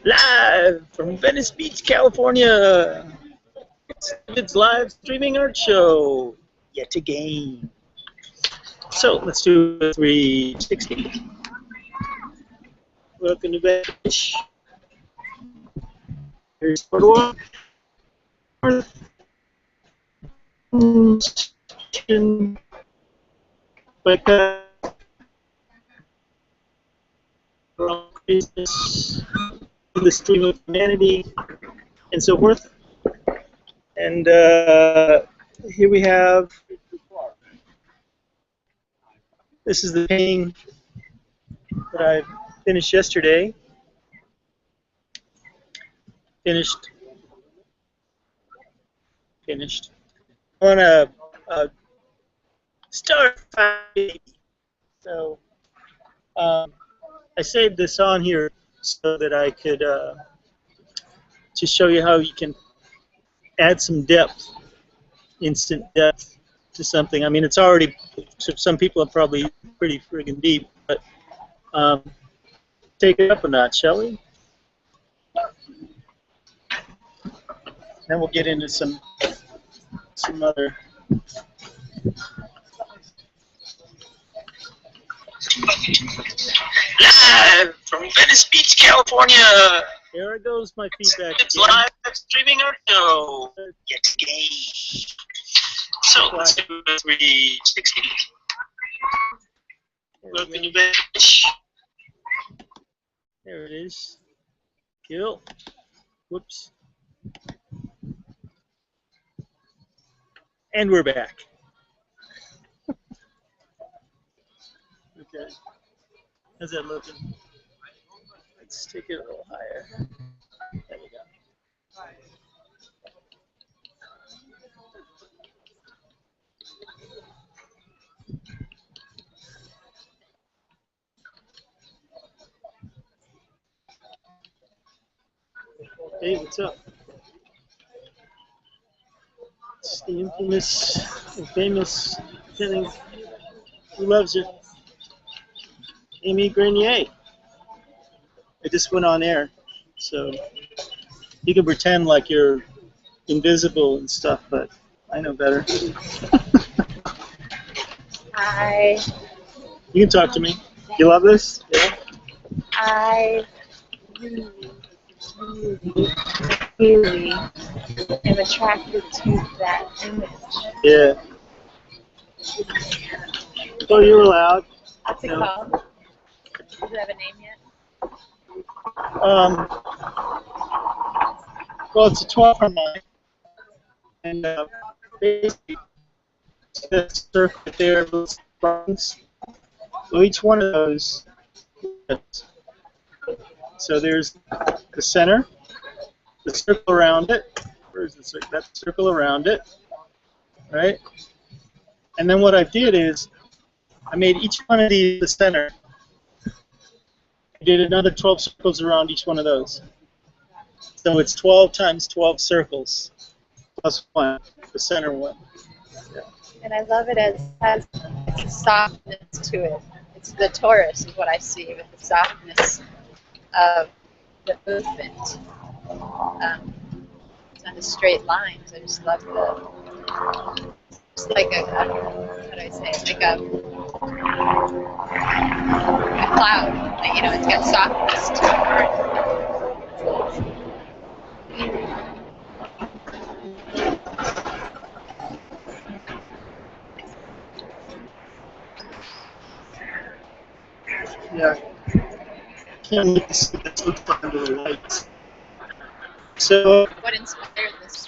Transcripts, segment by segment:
Live from Venice Beach, California. It's dAVID'Z live streaming art show yet again. So let's do a 360. Welcome to Venice Beach. Here's Boardwalk. Business, the stream of humanity, and so forth. And here we have, this is the painting that I finished yesterday. Finished. On a star baby. So I saved this on here so that I could just show you how you can add some depth, instant depth to something. I mean, it's already, some people are probably pretty friggin' deep, but take it up a notch, shall we? Then we'll get into some other. Live from Venice Beach, California. There it goes, my feedback. It's live streaming art show. Yet again. So let's do a 360. Welcome to Venice. There it is. Cool. Whoops. And we're back. Okay. How's that looking? Let's take it a little higher. There we go. Hey, what's up? It's the infamous and famous thing. Who loves it? Amy Grenier. It just went on air, so you can pretend like you're invisible and stuff, but I know better. Hi. You can talk to me. You love this? Yeah. I really am attracted to that image. Yeah. So you're allowed. What's it called? Does it have a name yet? Well, it's a 12 for mine, and basically the circle there, those buttons. So each one of those. So there's the center, the circle around it. Where's the circle? That circle around it, right? And then what I did is I made each one of these the center. I did another 12 circles around each one of those. So it's 12 times 12 circles plus one, the center one. Yeah. And I love it as has a softness to it. It's the Taurus is what I see with the softness of the movement. It's on the straight lines. I just love the. It's like a how do I say? It's like a cloud. Like, you know, it's got softness to it. Yeah. Can't wait to see this look under the lights. So. What inspired this?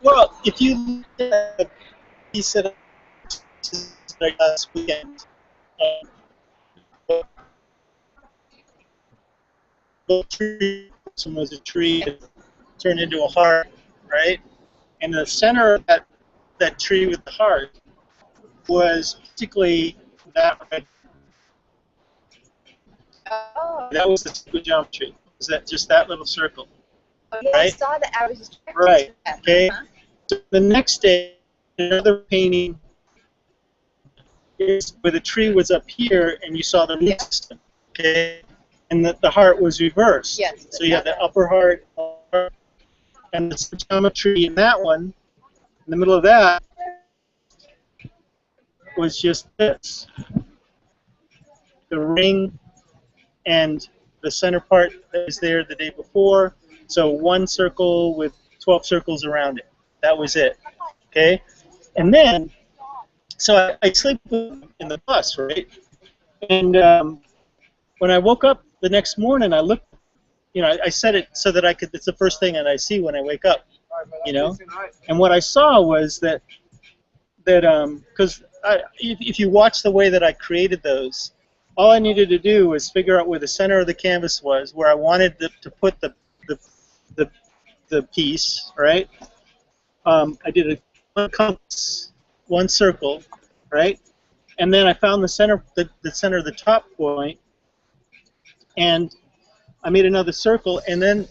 Well, if you look at the piece that I did last weekend, the tree was a tree that turned into a heart, right? And the center of that tree with the heart was basically that red. Oh. That was the circle geometry. Was that just that little circle? Oh, yeah, right? I saw that. I was just right. To that. Okay. So the next day, another painting is where the tree was up here, and you saw the root system. Okay. and the heart was reversed. Yes. So you have the upper heart, and the geometry in that one, in the middle of that, was just this. The ring and the center part that was there the day before. So one circle with 12 circles around it. That was it. Okay? And then, so I sleep in the bus, right? And when I woke up the next morning, I looked, you know, I set it so that I could, it's the first thing that I see when I wake up, you know? And what I saw was that because if you watch the way that I created those, all I needed to do was figure out where the center of the canvas was, where I wanted to put the piece, right? I did one compass, one circle, right? And then I found the center of the top point, and I made another circle, and then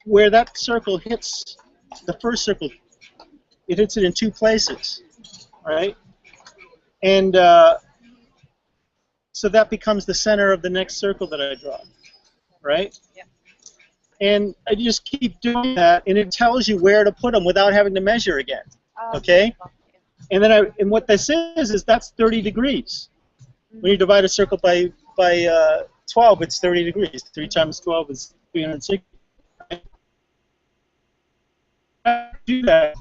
where that circle hits the first circle, it hits it in two places, right? And so that becomes the center of the next circle that I draw, right? Yep. And I just keep doing that, and it tells you where to put them without having to measure again, okay? And then and what this is that's 30 degrees. When you divide a circle by 12, it's 30 degrees. 3 times 12 is 360. Do that.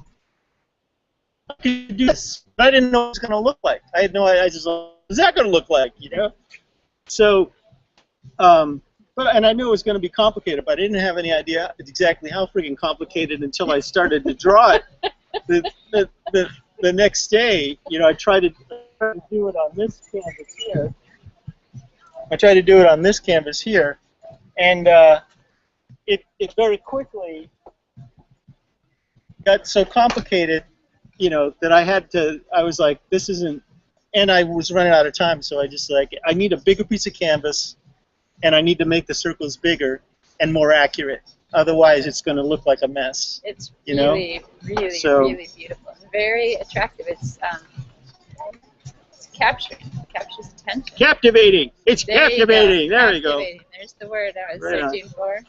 I could do this, but I didn't know what it was going to look like. I had no idea. I just thought, what's that going to look like, you know? So, and I knew it was going to be complicated, but I didn't have any idea exactly how freaking complicated until I started to draw it. The next day, you know, I tried to do it on this canvas here. I tried to do it on this canvas here, and it very quickly got so complicated, you know, that I was like, this isn't, and I was running out of time, so I just like, I need a bigger piece of canvas, and I need to make the circles bigger and more accurate. Otherwise, it's going to look like a mess. It's you know? really, really, So, really beautiful. Very attractive. It's capturing. It captures attention. Captivating. It's There captivating. you go. There you go. Captivating. There's the word I was Right on. searching for.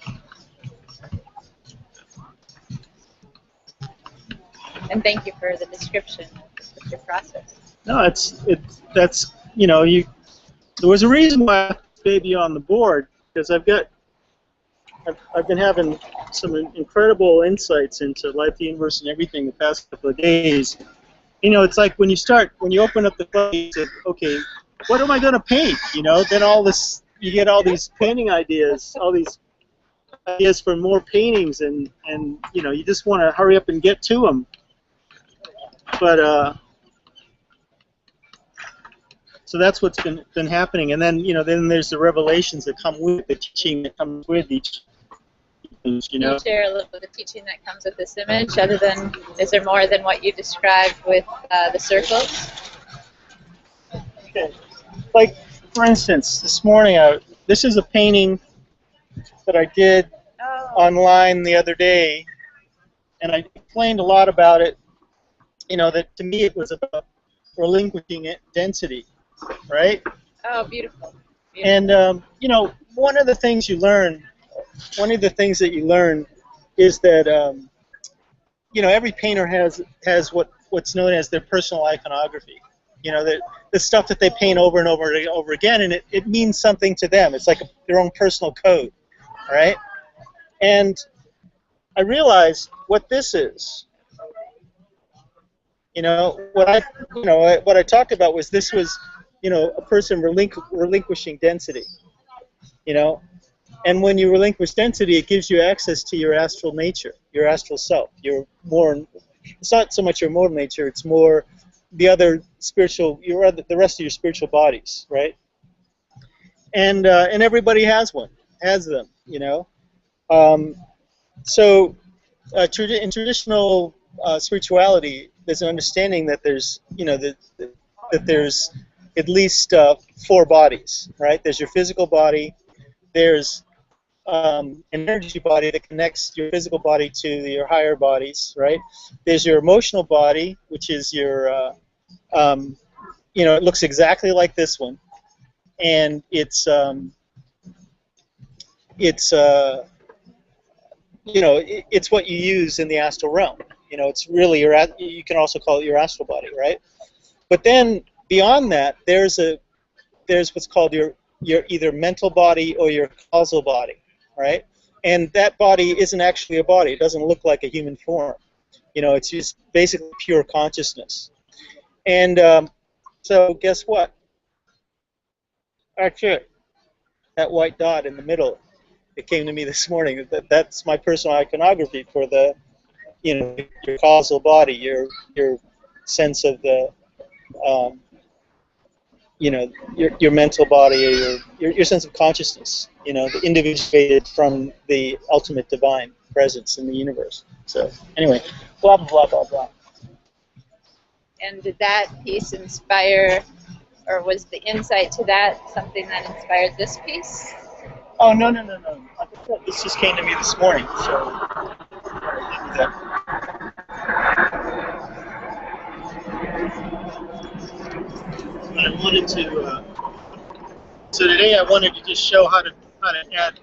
And thank you for the description of your process. No, that's you know, there was a reason why I put this baby on the board, because I've been having some incredible insights into life, the universe, and everything the past couple of days. You know, it's like when you open up the book, you say, okay, what am I going to paint? You know, then you get all these painting ideas, all these ideas for more paintings, and you know, you just want to hurry up and get to them. But so that's what's been happening, and then you know, then there's the revelations that come with the teaching that comes with each. You know. Can you share a little bit of the teaching that comes with this image? Other than, is there more than what you described with the circles? Okay. Like for instance, this morning, this is a painting that I did online the other day, and I explained a lot about it. You know, that to me it was about relinquishing density, right? Oh, beautiful. And you know, one of the things that you learn is that you know, every painter has what's known as their personal iconography. You know, the stuff that they paint over and over again, and it means something to them. It's like their own personal code, right? And I realized what this is. You know, what I talked about was this was, you know, a person relinquishing density. You know, and when you relinquish density, it gives you access to your astral nature, your astral self. It's not so much your mortal nature; it's more the other spiritual, the rest of your spiritual bodies, right? And everybody has them, you know. So in traditional spirituality, there's an understanding that there's, you know, that there's at least 4 bodies, right? There's your physical body, there's an energy body that connects your physical body to your higher bodies, right? There's your emotional body, which is your, you know, it looks exactly like this one, and it's it's it's what you use in the astral realm. It's really you can also call it your astral body, right? But then beyond that, there's what's called your either mental body or your causal body, right? And that body isn't actually a body. It doesn't look like a human form. It's just basically pure consciousness. And so guess what? That's it. That white dot in the middle. It came to me this morning. That's my personal iconography for the, your causal body, your sense of the, your mental body, or your sense of consciousness. The individuated from the ultimate divine presence in the universe. So anyway, blah blah blah blah blah. And did that piece inspire, or was the insight to that something that inspired this piece? Oh, no. Like I said, this just came to me this morning, so I wanted to. So today I wanted to just show how to add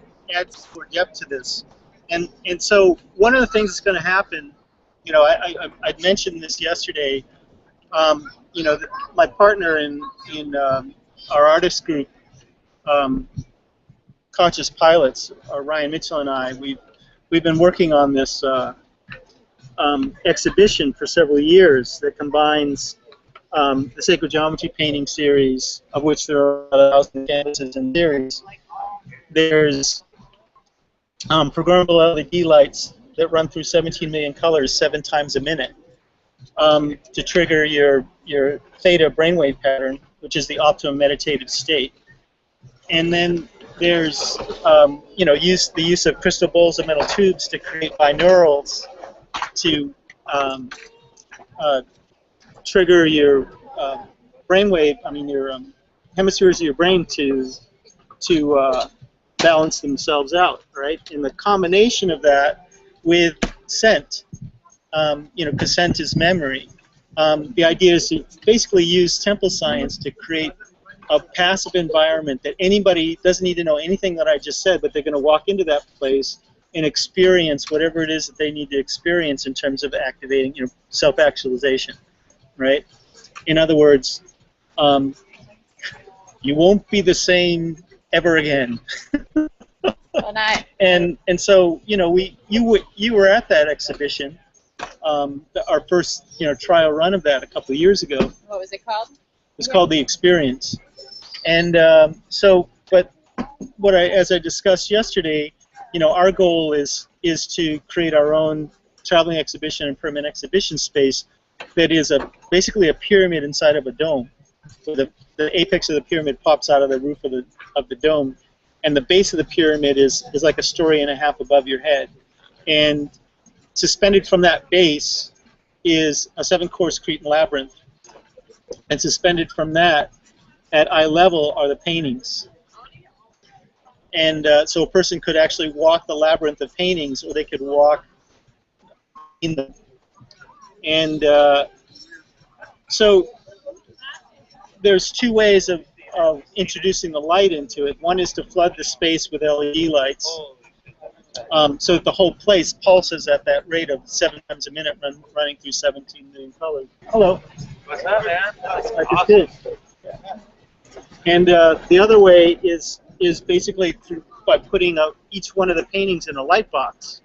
more depth to this, and so one of the things that's going to happen, I mentioned this yesterday. My partner in our artist group, Conscious Pilots, Ryan Mitchell and I, we've been working on this exhibition for several years that combines the sacred geometry painting series, of which there are 1,000 canvases in series. There's programmable LED lights that run through 17 million colors 7 times a minute to trigger your theta brainwave pattern, which is the optimum meditative state. And then there's the use of crystal bowls and metal tubes to create binaurals to trigger your brainwave. Your hemispheres of your brain to balance themselves out, right? And the combination of that with scent, because scent is memory. The idea is to basically use temple science to create a passive environment that anybody doesn't need to know anything that I just said, but they're going to walk into that place and experience whatever it is that they need to experience in terms of activating, self-actualization, right? In other words, you won't be the same ever again. And so you were at that exhibition, our first trial run of that a couple of years ago. What was it called? It's called The Experience. And but as I discussed yesterday, our goal is to create our own traveling exhibition and permanent exhibition space that is basically a pyramid inside of a dome. So the apex of the pyramid pops out of the roof of the dome, and the base of the pyramid is like a story and a half above your head. And suspended from that base is a 7-course Cretan labyrinth. And suspended from that, at eye level, are the paintings. And so a person could actually walk the labyrinth of paintings, or they could walk in them. And so there's 2 ways of introducing the light into it. One is to flood the space with LED lights, so that the whole place pulses at that rate of 7 times a minute, running through 17 million colors. Hello. What's up, man? I just did. And the other way is basically by putting each one of the paintings in a light box.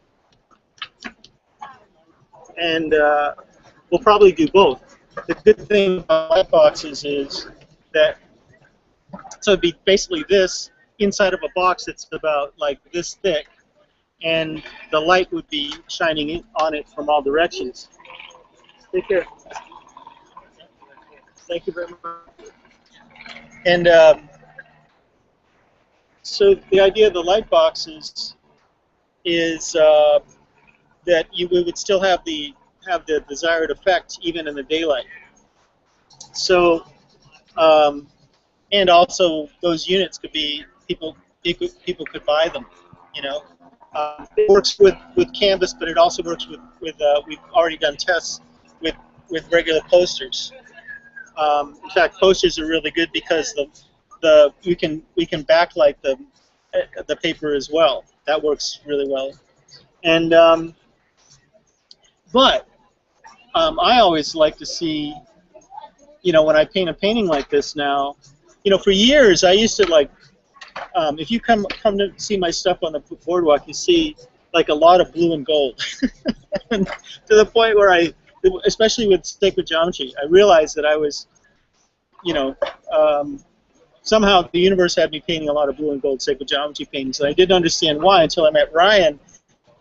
And we'll probably do both. The good thing about light boxes is that, so it'd be basically this inside of a box that's about like this thick, and the light would be shining on it from all directions. Take care. Thank you very much. And so the idea of the light boxes is that we would still have the desired effect even in the daylight. So, and also those units could be people could buy them. It works with canvas, but it also works with we've already done tests with regular posters. In fact, posters are really good because we can backlight them the paper as well. That works really well. And but I always like to see, when I paint a painting like this now, for years I used to like, if you come to see my stuff on the boardwalk, you see like a lot of blue and gold, to the point where especially with sacred geometry, I realized that I was, somehow the universe had me painting a lot of blue and gold sacred geometry paintings, and I didn't understand why until I met Ryan,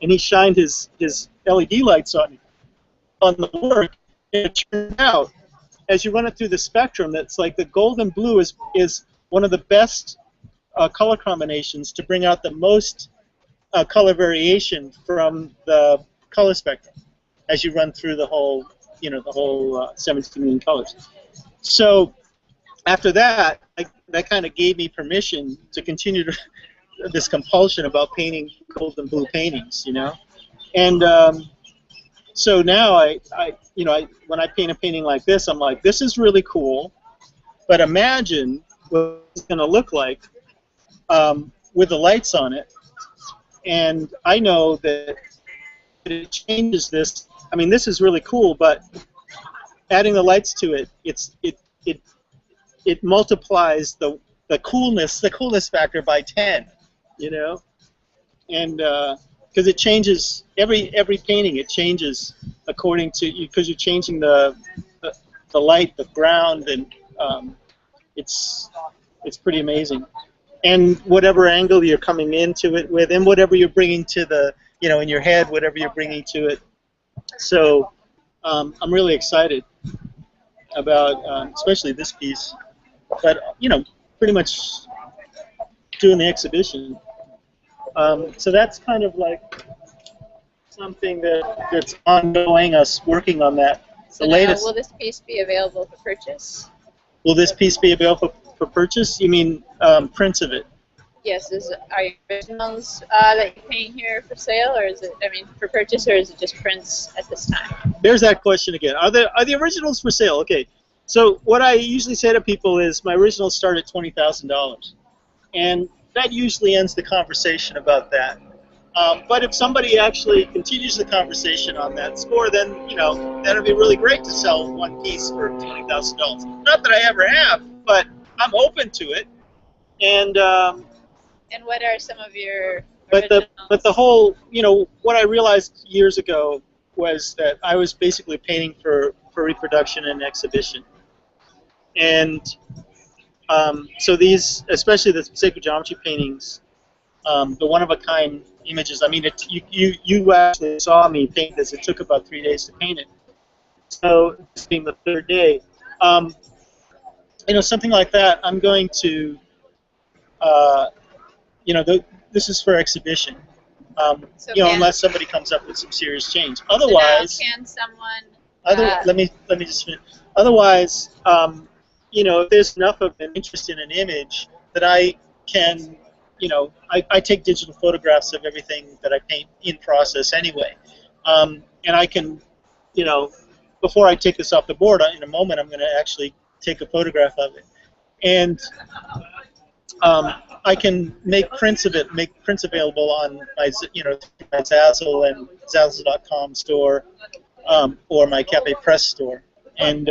and he shined his LED lights on the work, and it turned out, as you run it through the spectrum, that's like the gold and blue is one of the best color combinations to bring out the most color variation from the color spectrum as you run through the whole, 17 million colors. So after that, that kind of gave me permission to continue this compulsion about painting gold and blue paintings, and so now when I paint a painting like this, I'm like, this is really cool, but imagine what it's going to look like with the lights on it. And I know that it changes this. I mean, this is really cool, but adding the lights to it, it multiplies the coolness factor by 10, and because it changes every painting, it changes according to because you're changing the light, the ground, and it's pretty amazing. And whatever angle you're coming into it with, and whatever you're bringing to the, in your head, whatever you're bringing to it. So I'm really excited about, especially this piece, but pretty much doing the exhibition. So that's kind of like something that's ongoing. Us working on that. So now, will this piece be available for purchase? Will this piece be available for purchase? You mean prints of it? Yes. Are originals that you paint here for sale, or is it? I mean, for purchase, or is it just prints at this time? There's that question again. Are the originals for sale? Okay. So what I usually say to people is my originals start at $20,000, and that usually ends the conversation about that. But if somebody actually continues the conversation on that score, then that'd be really great to sell one piece for $20,000. Not that I ever have, but I'm open to it. And what are some of your but the whole what I realized years ago was that I was basically painting for reproduction and exhibition. And so these, especially the sacred geometry paintings, the one-of-a-kind images. I mean, you actually saw me paint this. It took about 3 days to paint it. So this being the third day, something like that. I'm going to, this is for exhibition. Unless somebody comes up with some serious change. Otherwise, so now can someone? Let me just finish. Otherwise, if there's enough of an interest in an image that I can. I take digital photographs of everything that I paint in process anyway. And I can, before I take this off the board, in a moment I'm going to actually take a photograph of it. And I can make prints of it, make prints available on my, my Zazzle and Zazzle.com store, or my Cafe Press store. And,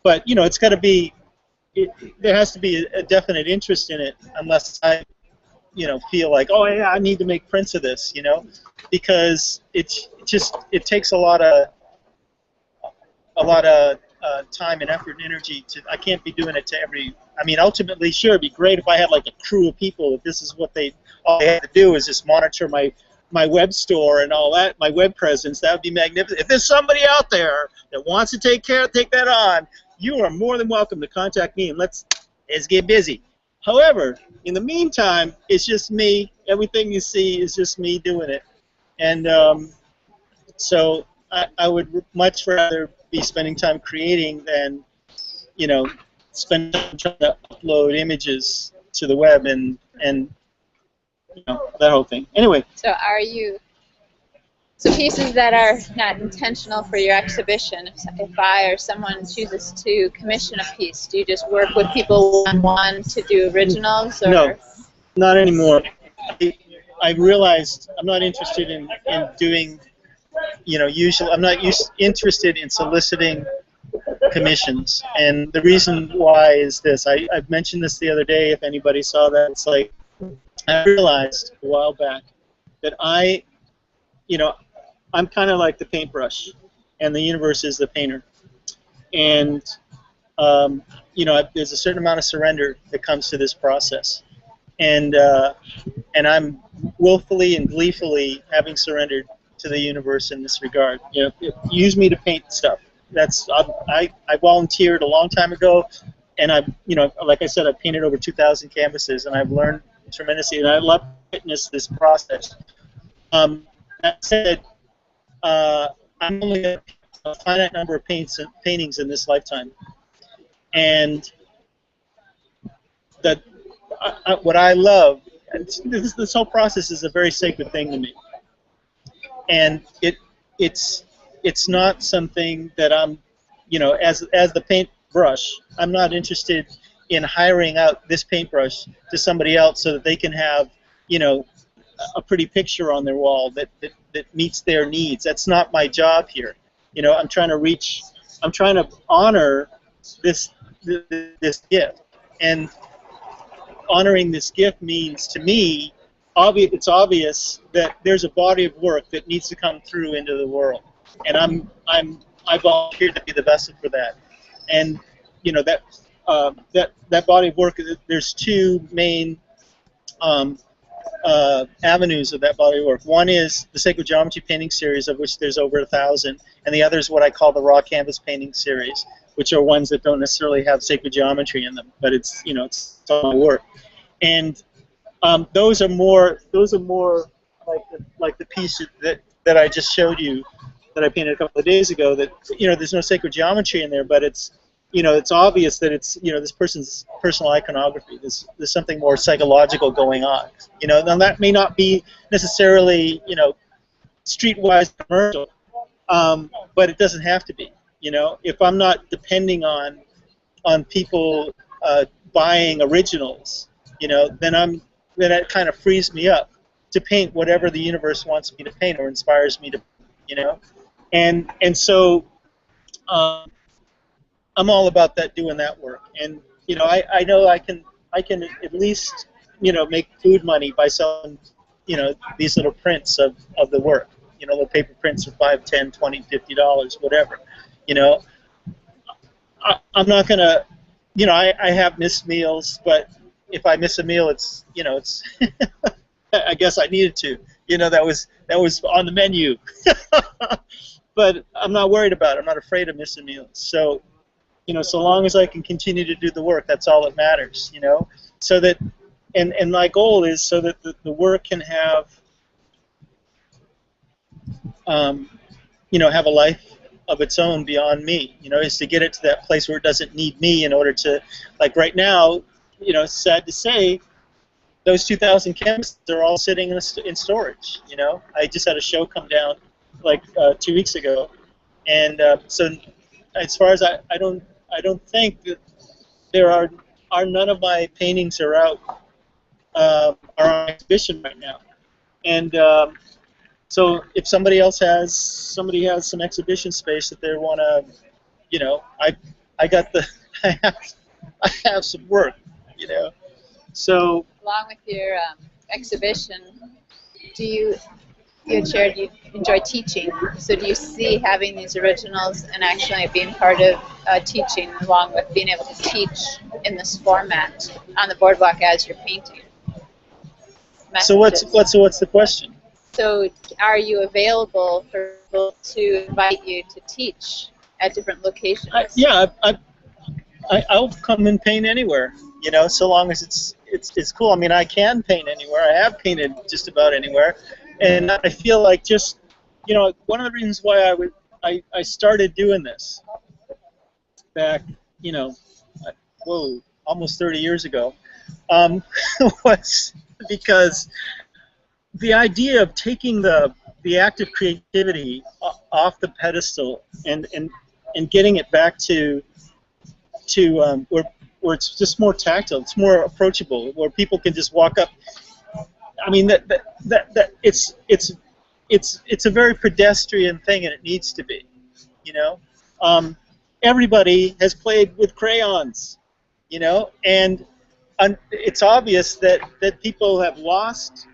but, it's got to be, there has to be a definite interest in it, unless I, feel like, oh yeah, I need to make prints of this, because it takes a lot of time and effort and energy to. I can't be doing it to every. I mean, ultimately, sure, it'd be great if I had like a crew of people. If this is what all they had to do is just monitor my web store and all that, my web presence, that would be magnificent. If there's somebody out there that wants to take that on, you are more than welcome to contact me, and let's get busy. However, in the meantime, it's just me. Everything you see is just me doing it. And so I would much rather be spending time creating than, spend time trying to upload images to the web and that whole thing. Anyway. So so pieces that are not intentional for your exhibition, if I or someone chooses to commission a piece, do you just work with people one-on-one to do originals? Or? Not anymore. I realized I'm not interested in doing, usually I'm not interested in soliciting commissions. And the reason why is this. I've mentioned this the other day, if anybody saw that. It's like, I realized a while back that I'm kind of like the paintbrush, and the universe is the painter. And, there's a certain amount of surrender that comes to this process. And I'm willfully and gleefully having surrendered to the universe in this regard. Use me to paint stuff. I volunteered a long time ago, and like I said, I've painted over 2,000 canvases, and I've learned tremendously, and I love to witness this process. That said, I'm only a finite number of paintings in this lifetime, and what I love, this whole process is a very sacred thing to me, and it's not something that I'm, as the paintbrush, I'm not interested in hiring out this paintbrush to somebody else so that they can have, a pretty picture on their wall that meets their needs. That's not my job here. I'm trying to honor this gift, and honoring this gift means, to me, it's obvious that there's a body of work that needs to come through into the world, and I volunteer to be the vessel for that. And that body of work, there's two main avenues of that body of work. One is the Sacred Geometry painting series, of which there's over 1,000, and the other is what I call the raw canvas painting series, which are ones that don't necessarily have sacred geometry in them, but it's all my work. And those are more like the piece that I just showed you, that I painted a couple of days ago. That there's no sacred geometry in there, but it's obvious that it's this person's personal iconography. There's something more psychological going on. Now that may not be necessarily streetwise commercial, but it doesn't have to be. If I'm not depending on people buying originals, then it kind of frees me up to paint whatever the universe wants me to paint or inspires me to, and so I'm all about that, doing that work. And I know I can at least make food money by selling these little prints of the work. Little paper prints are $5, $10, $20, $50, whatever. I'm not gonna, I have missed meals, but if I miss a meal, it's I guess I needed to. That was on the menu. But I'm not worried about it. I'm not afraid of missing meals. So, so long as I can continue to do the work, that's all that matters. So that, and my goal is so that the work can have, have a life of its own beyond me. Is to get it to that place where it doesn't need me in order to, like right now, sad to say, those 2,000 canvases are all sitting in storage. I just had a show come down like 2 weeks ago, and so as far as I don't think that there are none of my paintings are out are on exhibition right now, and so if somebody has some exhibition space that they want to, I have some work, so along with your exhibition, you had shared you enjoy teaching. So do you see having these originals and actually being part of teaching, along with being able to teach in this format on the boardwalk as you're painting? Messages. So what's the question? So are you available for people to invite you to teach at different locations? I'll come and paint anywhere. So long as it's cool. I mean, I can paint anywhere. I have painted just about anywhere. And I feel like just, one of the reasons why I started doing this back, almost 30 years ago, was because the idea of taking the act of creativity off the pedestal and getting it back to where it's just more tactile, it's more approachable, where people can just walk up. I mean, it's a very pedestrian thing, and it needs to be, you know. Everybody has played with crayons, you know, and it's obvious that people have lost,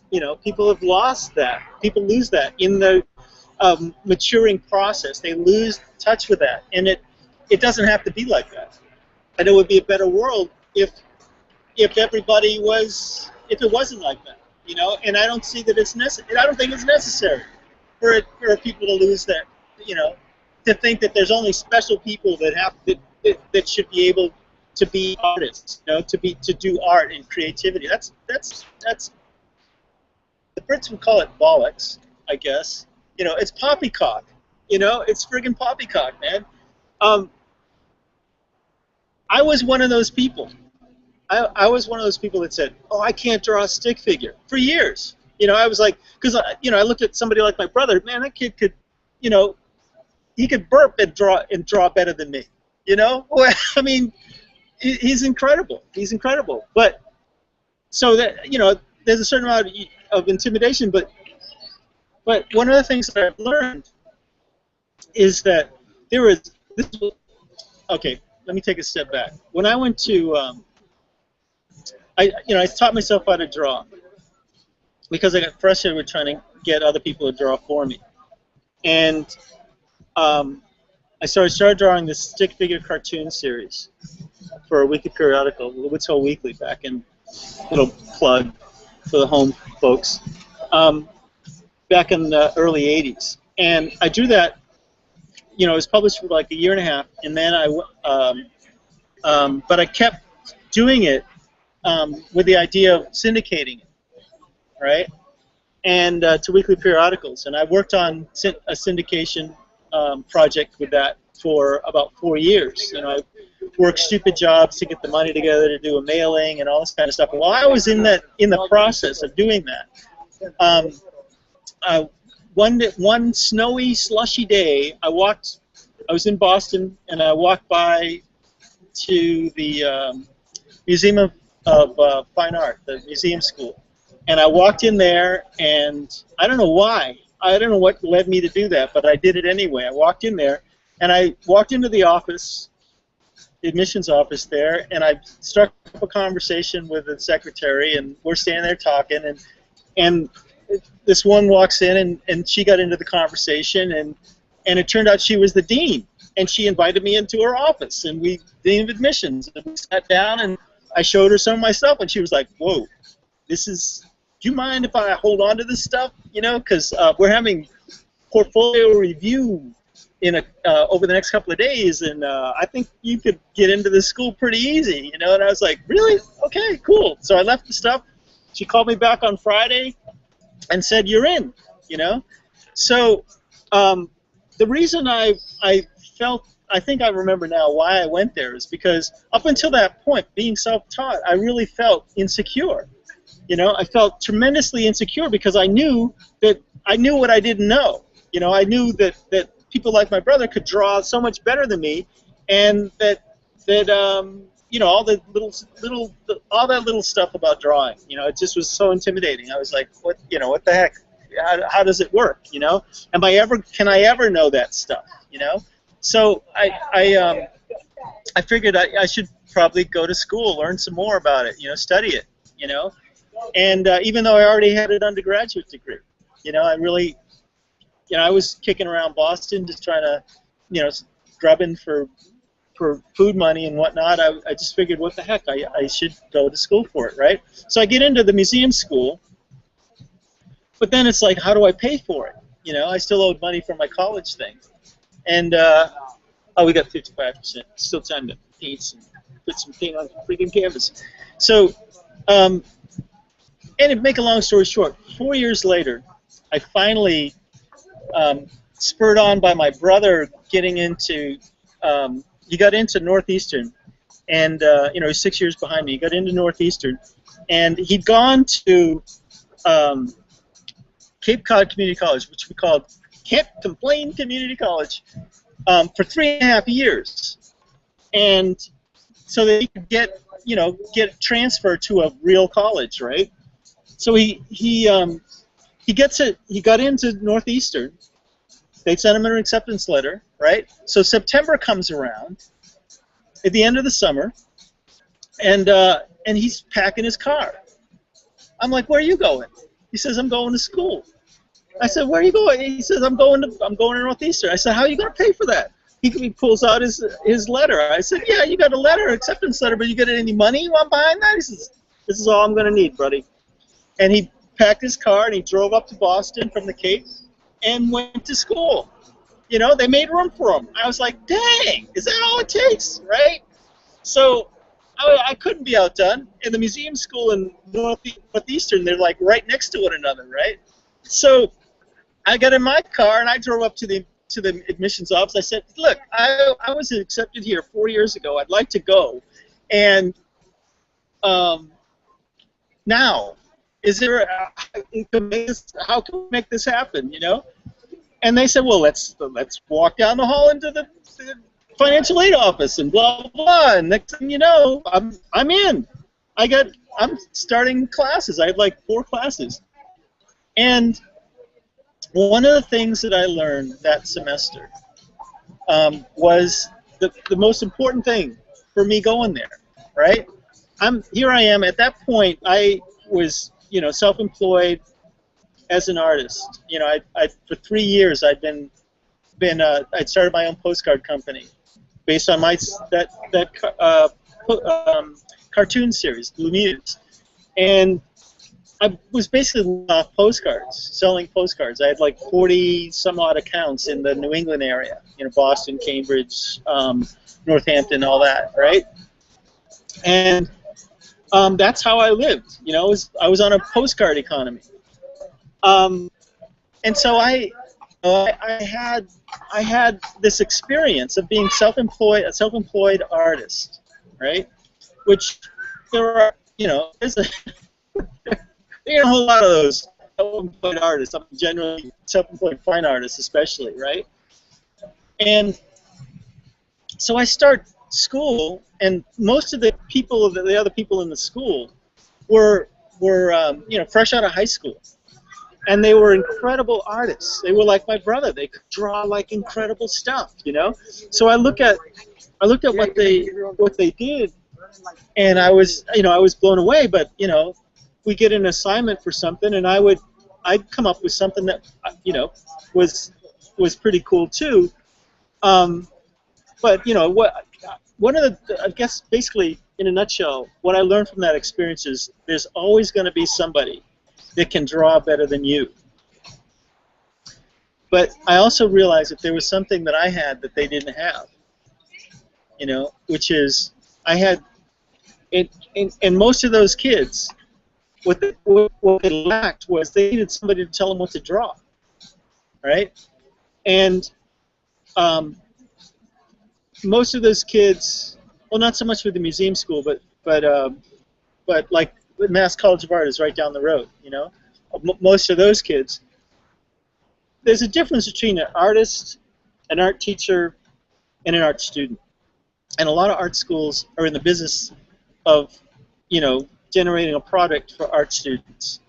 you know, people have lost that. People lose that in the maturing process. They lose touch with that, and it doesn't have to be like that. And it would be a better world if everybody was, if it wasn't like that, you know. And I don't see that it's necessary. I don't think it's necessary for people to lose that, you know, to think that there's only special people that have that should be able to be artists, you know, to do art and creativity. That's the Brits would call it bollocks, I guess. You know, it's poppycock. You know, it's friggin' poppycock, man. I was one of those people. I was one of those people that said, "Oh, I can't draw a stick figure," for years. You know, I was like, because you know, I looked at somebody like my brother. Man, that kid could, you know, he could burp and draw better than me. You know, well, I mean, he's incredible. He's incredible. But so that, you know, there's a certain amount of intimidation. But one of the things that I've learned is that there is this. Okay, let me take a step back. When I went to, I taught myself how to draw because I got frustrated with trying to get other people to draw for me, and I started drawing this stick figure cartoon series for a weekly periodical, Woods Hole Weekly, back in, little plug for the home folks, back in the early '80s, and I drew that. You know, it was published for like a year and a half, and then but I kept doing it with the idea of syndicating it, right? And to weekly periodicals, and I worked on a syndication project with that for about 4 years. You know, I worked stupid jobs to get the money together to do a mailing and all this kind of stuff. And while I was in the process of doing that, one snowy, slushy day, I was in Boston, and I walked by to the Museum of Fine Art, the museum school. And I walked in there, and I don't know why. I don't know what led me to do that, but I did it anyway. I walked in there, and I walked into the office, the admissions office there, and I struck up a conversation with the secretary, and we're standing there talking, and this one walks in, and she got into the conversation, and it turned out she was the dean, and she invited me into her office, and dean of admissions, and we sat down, and I showed her some of my stuff, and she was like, "Whoa, do you mind if I hold on to this stuff, you know, because we're having portfolio review over the next couple of days, and I think you could get into this school pretty easy, you know." And I was like, "Really? Okay, cool." So I left the stuff. She called me back on Friday and said, "You're in," you know. So the reason I think I remember now why I went there is because up until that point, being self-taught, I really felt insecure. You know, I felt tremendously insecure because I knew what I didn't know. You know, I knew that people like my brother could draw so much better than me, and that you know, all that little stuff about drawing, you know, it just was so intimidating. I was like, what the heck? How does it work? You know, can I ever know that stuff? You know, so I figured I should probably go to school, learn some more about it, you know, study it, you know. And even though I already had an undergraduate degree, you know, I was kicking around Boston just trying to, you know, grubbing for food money and whatnot. I just figured, what the heck, I should go to school for it, right? So I get into the museum school, but then it's like, how do I pay for it? You know, I still owed money for my college thing. And, oh, we got 55%. Still time to paint and put some paint on freaking canvas. So, and to make a long story short, 4 years later, I finally, spurred on by my brother getting into, he got into Northeastern, and you know, he's 6 years behind me. He got into Northeastern, and he'd gone to Cape Cod Community College, which we called Can't Complain Community College, for 3.5 years. And so that he could get transferred to a real college, right? So he got into Northeastern. They sent him an acceptance letter, right? So September comes around at the end of the summer, and he's packing his car. I'm like, where are you going? He says, I'm going to school. I said, where are you going? He says, I'm going to Northeastern. I said, how are you going to pay for that? He pulls out his letter. I said, yeah, you got a letter, acceptance letter, but you get any money you want behind that? He says, this is all I'm going to need, buddy. And he packed his car and he drove up to Boston from the Cape and went to school. You know, they made room for him. I was like, dang, is that all it takes, right? So I couldn't be outdone. In the museum school in Northeastern, they're like right next to one another, right? So I got in my car and I drove up to the admissions office. I said, look, I was accepted here 4 years ago. I'd like to go. And now, how can we make this happen, you know? And they said, well, let's walk down the hall into the financial aid office and blah, blah, blah. And next thing you know, I'm in. I'm starting classes. I had like 4 classes. And one of the things that I learned that semester was the most important thing for me going there, right? Here I am. At that point, I was, self-employed as an artist. For 3 years I'd I'd started my own postcard company based on cartoon series, Blue Muse, and I was basically off postcards, selling postcards. I had like 40 some odd accounts in the New England area, Boston, Cambridge, Northampton, all that, right? And that's how I lived. I was on a postcard economy. And so I had this experience of being a self-employed artist, right? Which there are, there's a whole lot of those self-employed artists. I'm generally self-employed fine artists, especially, right? And so I start school, and most of the other people in the school were fresh out of high school. And they were incredible artists. They were like my brother. They could draw like incredible stuff, So I looked at what they did, and I was blown away. But we get an assignment for something, and I'd come up with something that was pretty cool too. But one of the, I guess basically in a nutshell, what I learned from that experience is there's always going to be somebody that can draw better than you. But I also realized that there was something that I had that they didn't have, which is I had, and most of those kids, what they lacked was they needed somebody to tell them what to draw, right? And most of those kids, well, not so much with the museum school, but like Mass College of Art is right down the road, Most of those kids, there's a difference between an artist, an art teacher, and an art student. And a lot of art schools are in the business of, generating a product for art students.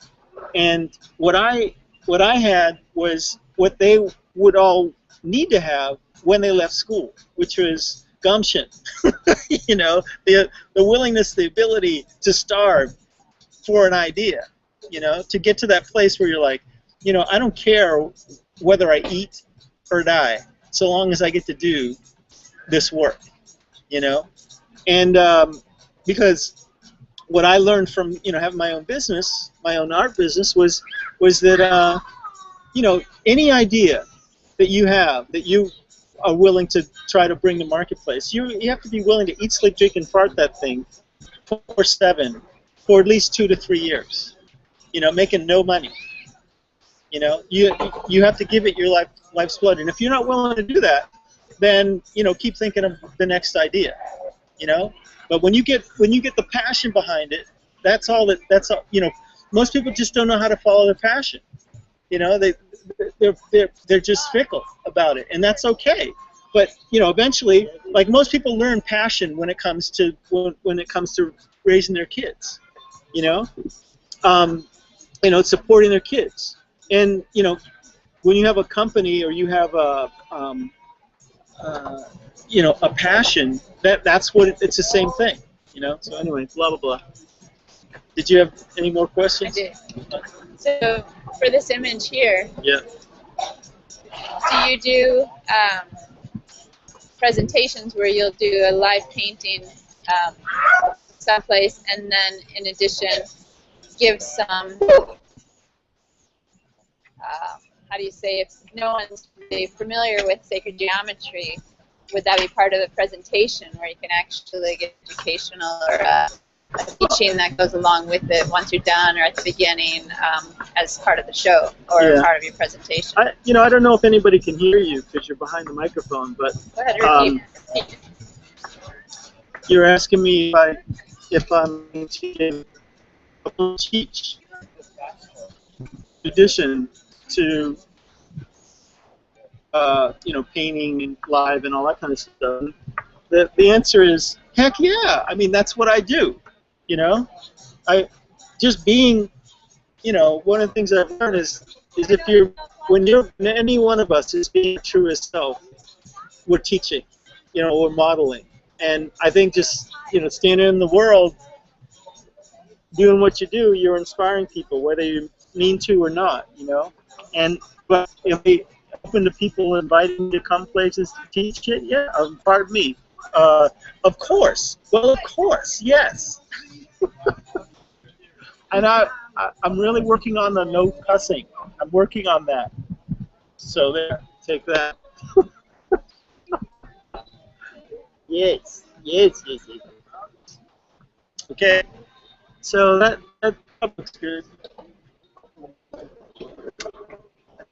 And what I had was what they would all need to have when they left school, which was gumption, the willingness, the ability to starve for an idea, to get to that place where you're like, I don't care whether I eat or die, so long as I get to do this work, and because what I learned from having my own business, my own art business, was that any idea that you have that you are willing to try to bring to marketplace, you have to be willing to eat, sleep, drink, and fart that thing 24/7 for at least 2 to 3 years, making no money. You have to give it your life's blood, and if you're not willing to do that, then keep thinking of the next idea, But when you get the passion behind it, that's all. Most people just don't know how to follow their passion. They're just fickle about it, and that's okay. but you know, eventually, like most people learn passion when it comes to raising their kids. You know, supporting their kids, and you know, when you have a company or you have a passion, that's what it's the same thing. You know. So anyway, blah blah blah. Did you have any more questions? I did. So for this image here, Yeah. do you do presentations where you'll do a live painting someplace, and then in addition give some, how do you say, if no one's really familiar with sacred geometry, would that be part of the presentation where you can actually get educational or a teaching that goes along with it once you're done or at the beginning as part of the show or part of your presentation? I don't know if anybody can hear you because you're behind the microphone, but go ahead, repeat. You're asking me if I'm teaching, in addition to painting and live and all that kind of stuff. The answer is heck yeah. I mean, that's what I do. You know, just being, one of the things I've learned is when any one of us is being true as self, we're teaching, we're modeling. And I think just, standing in the world, doing what you do, you're inspiring people, whether you mean to or not, But if we open to people inviting me to come places to teach it, yeah, pardon me. Of course. Well, of course, yes. And I'm really working on the no cussing. I'm working on that. So there, take that. Yes. Okay. So that looks good.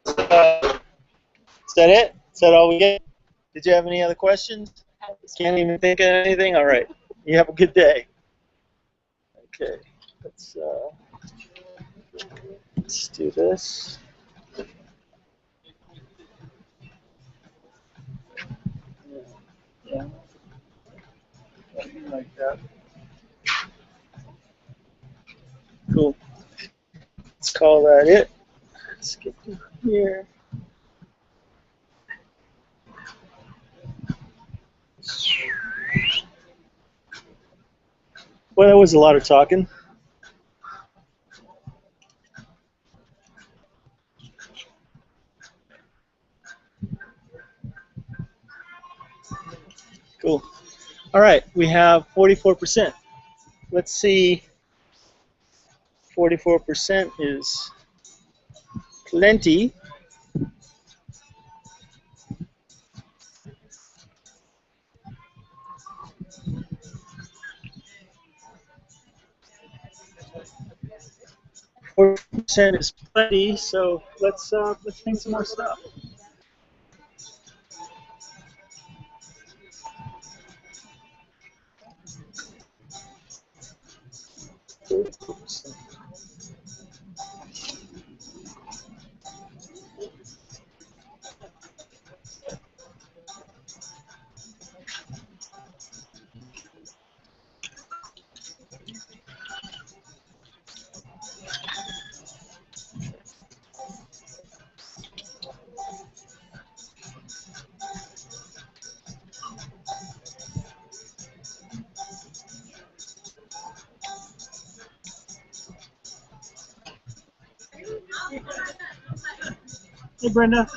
Is that it? Is that all we get? Did you have any other questions? Can't even think of anything? All right. You have a good day. Okay. Let's do this. Yeah. Something like that. Cool. Let's call that it. Let's get to here. Well, that was a lot of talking. Cool. All right, we have 44%. Let's see. 44% is plenty. %, is plenty, so let's paint some more stuff. Hey, Brenda.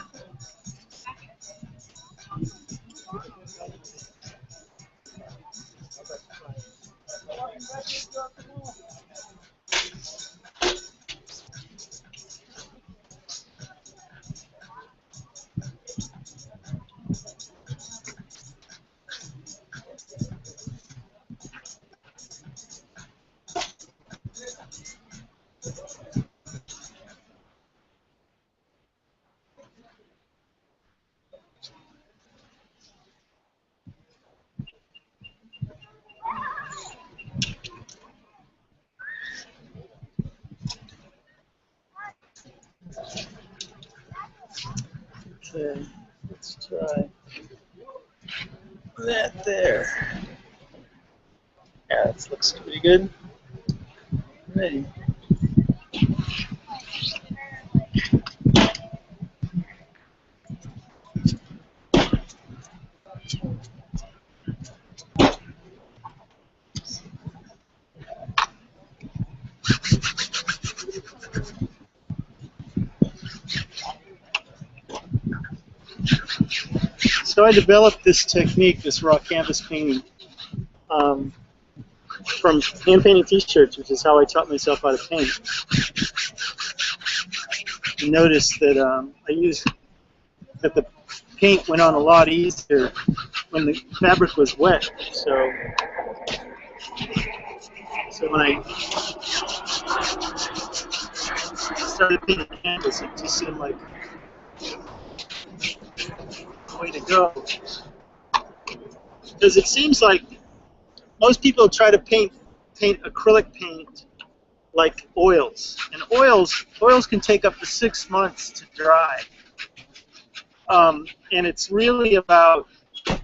Okay, let's try. that there. Yeah, this looks pretty good. Ready. So I developed this technique, this raw canvas painting, from hand painting t-shirts, which is how I taught myself how to paint. You notice that I used that the paint went on a lot easier when the fabric was wet. So when I started painting canvas, it just seemed like the way to go. Because it seems like most people try to paint acrylic paint like oils, and oils can take up to 6 months to dry. And it's really about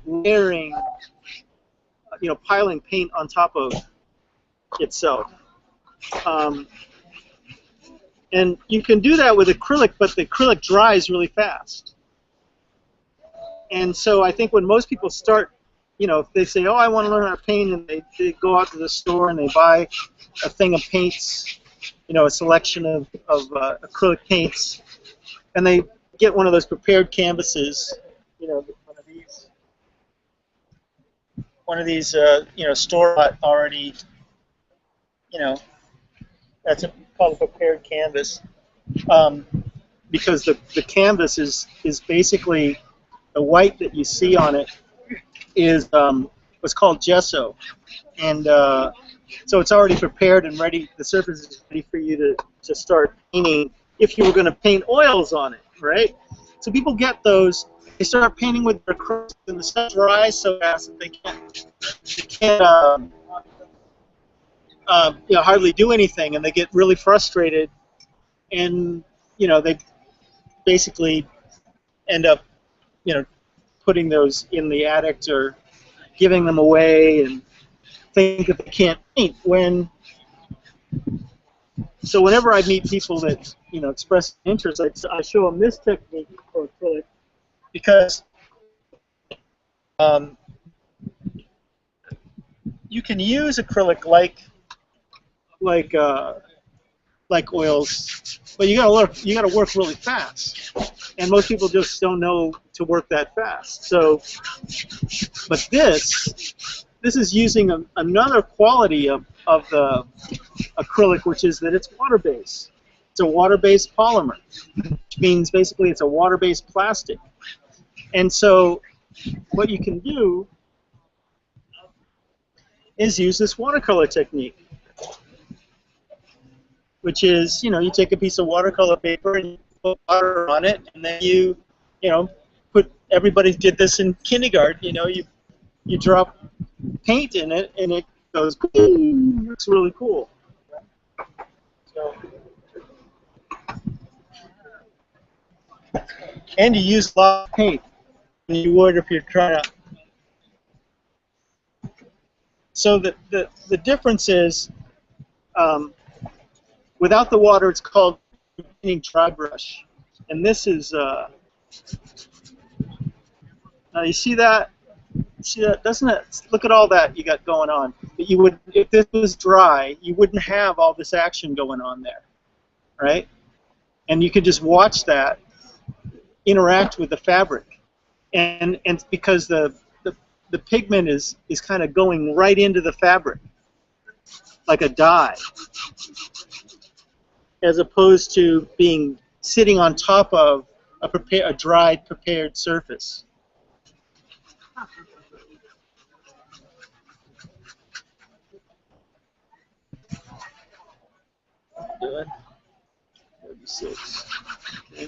layering, piling paint on top of itself. And you can do that with acrylic, but the acrylic dries really fast. And so I think when most people start, if they say, oh, I want to learn how to paint, and they go out to the store and they buy a thing of paints, a selection of acrylic paints, and they get one of those prepared canvases, one of these store-bought already, that's called a prepared canvas, because the canvas is basically the white that you see on it is what's called gesso, and so it's already prepared and ready. The surface is ready for you to start painting if you were going to paint oils on it, right? So people get those. They start painting with their acrylics, and the stuff dries so fast that they can't hardly do anything, and they get really frustrated, and they basically end up putting those in the attic or giving them away, and think that they can't paint. So whenever I meet people that express interest, I show them this technique for acrylic, because you can use acrylic like oils, but you gotta work really fast, and most people just don't know to work that fast. So, but this is using another quality of the acrylic, which is that it's water-based. It's a water-based polymer, which means basically it's a water-based plastic. And so what you can do is use this watercolor technique, which is, you take a piece of watercolor paper and you put water on it, and then you everybody did this in kindergarten, you drop paint in it, and it goes, boom. Looks really cool. So, and you use a lot of paint than you would if you're trying to. So the difference is, without the water, it's called painting dry brush, and this is. Now you see that? See that? Doesn't it? Look at all that you got going on. But you would, if this was dry, you wouldn't have all this action going on there, right? And you could just watch that interact with the fabric, and because the pigment is kind of going right into the fabric, like a dye, as opposed to being sitting on top of a dried, prepared surface. Good. 36. Okay.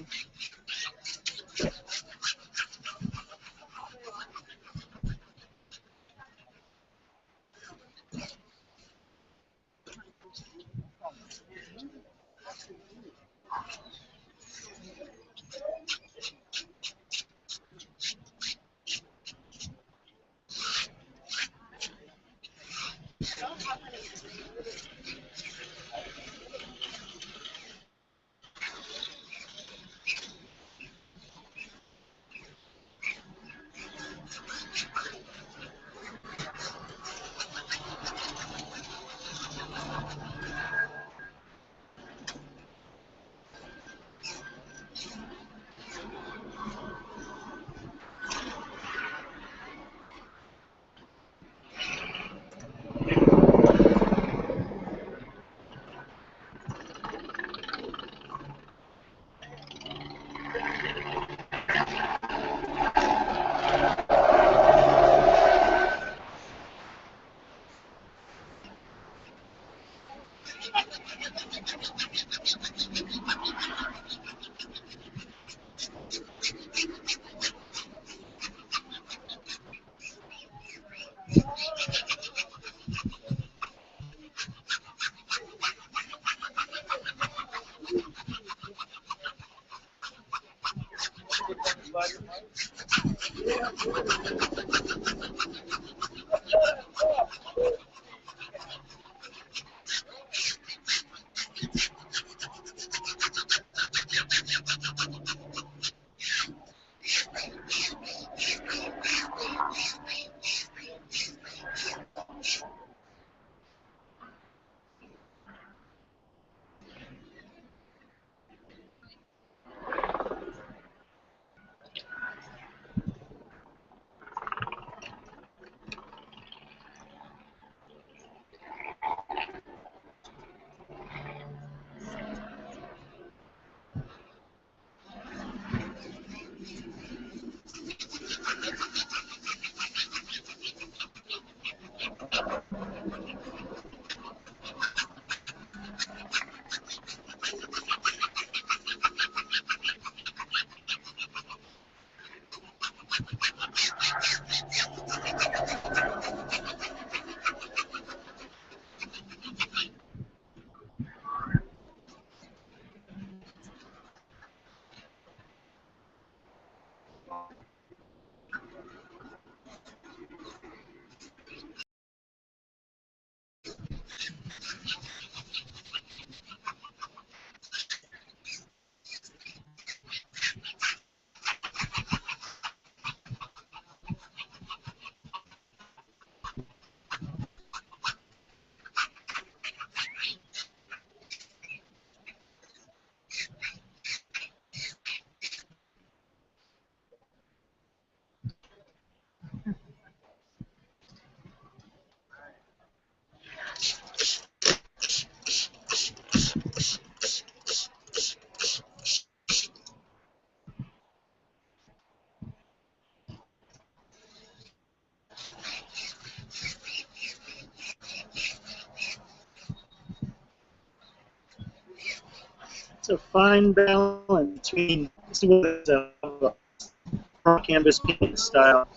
It's a fine balance between, this is what it's a canvas painting style